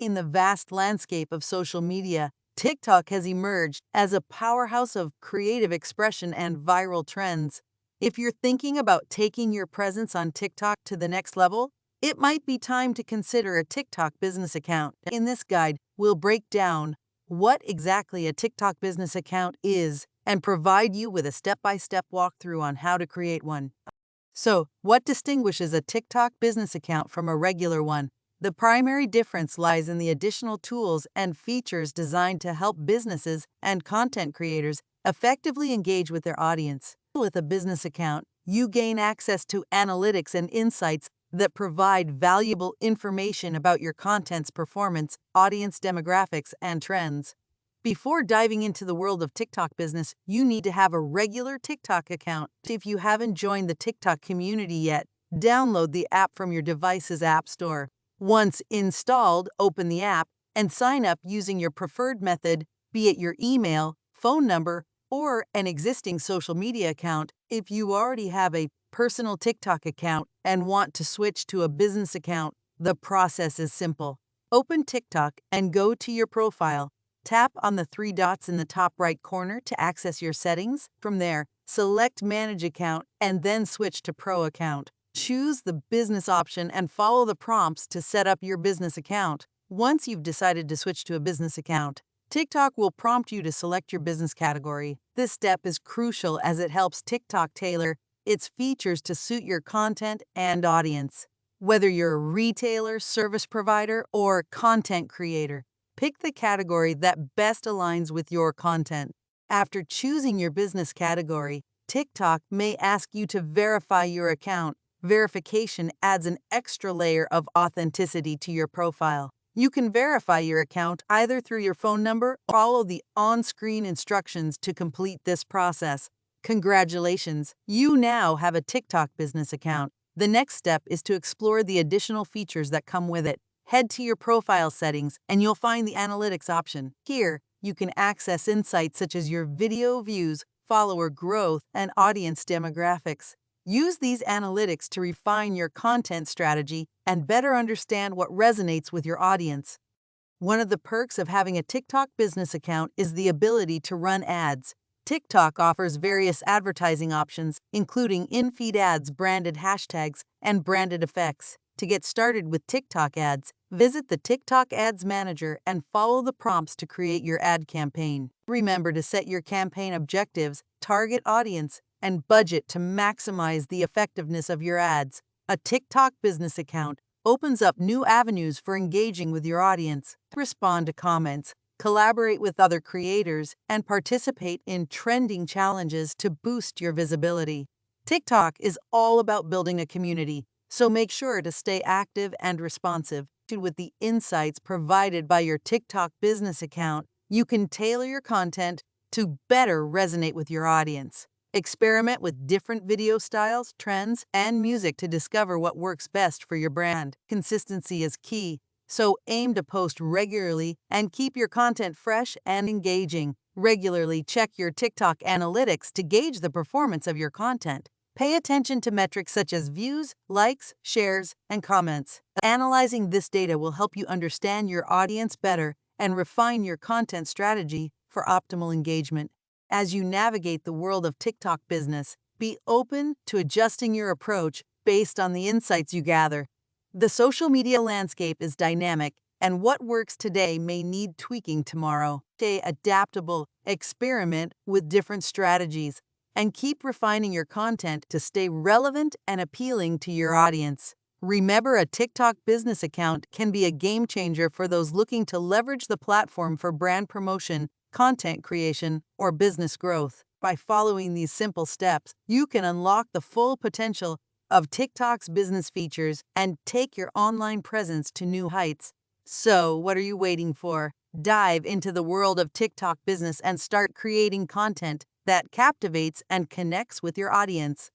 In the vast landscape of social media, TikTok has emerged as a powerhouse of creative expression and viral trends. If you're thinking about taking your presence on TikTok to the next level, it might be time to consider a TikTok business account. In this guide, we'll break down what exactly a TikTok business account is and provide you with a step-by-step walkthrough on how to create one. So, what distinguishes a TikTok business account from a regular one? The primary difference lies in the additional tools and features designed to help businesses and content creators effectively engage with their audience. With a business account, you gain access to analytics and insights that provide valuable information about your content's performance, audience demographics, and trends. Before diving into the world of TikTok business, you need to have a regular TikTok account. If you haven't joined the TikTok community yet, download the app from your device's app store. Once installed, open the app and sign up using your preferred method, be it your email, phone number, or an existing social media account. If you already have a personal TikTok account and want to switch to a business account, the process is simple. Open TikTok and go to your profile. Tap on the three dots in the top right corner to access your settings. From there, select Manage Account and then switch to Pro Account. Choose the business option and follow the prompts to set up your business account. Once you've decided to switch to a business account, TikTok will prompt you to select your business category. This step is crucial as it helps TikTok tailor its features to suit your content and audience. Whether you're a retailer, service provider, or content creator, pick the category that best aligns with your content. After choosing your business category, TikTok may ask you to verify your account. Verification adds an extra layer of authenticity to your profile. You can verify your account either through your phone number or follow the on-screen instructions to complete this process. Congratulations, you now have a TikTok business account. The next step is to explore the additional features that come with it. Head to your profile settings and you'll find the analytics option. Here, you can access insights such as your video views, follower growth, and audience demographics. Use these analytics to refine your content strategy and better understand what resonates with your audience. One of the perks of having a TikTok business account is the ability to run ads. TikTok offers various advertising options, including in-feed ads, branded hashtags, and branded effects. To get started with TikTok ads, visit the TikTok Ads Manager and follow the prompts to create your ad campaign. Remember to set your campaign objectives, target audience, and budget to maximize the effectiveness of your ads. A TikTok business account opens up new avenues for engaging with your audience. Respond to comments, collaborate with other creators, and participate in trending challenges to boost your visibility. TikTok is all about building a community, so make sure to stay active and responsive. With the insights provided by your TikTok business account, you can tailor your content to better resonate with your audience. Experiment with different video styles, trends, and music to discover what works best for your brand. Consistency is key, so aim to post regularly and keep your content fresh and engaging. Regularly check your TikTok analytics to gauge the performance of your content. Pay attention to metrics such as views, likes, shares, and comments. Analyzing this data will help you understand your audience better and refine your content strategy for optimal engagement. As you navigate the world of TikTok business, be open to adjusting your approach based on the insights you gather. The social media landscape is dynamic, and what works today may need tweaking tomorrow. Stay adaptable, experiment with different strategies, and keep refining your content to stay relevant and appealing to your audience. Remember, a TikTok business account can be a game changer for those looking to leverage the platform for brand promotion, content creation, or business growth. By following these simple steps, you can unlock the full potential of TikTok's business features and take your online presence to new heights. So, what are you waiting for? Dive into the world of TikTok business and start creating content that captivates and connects with your audience.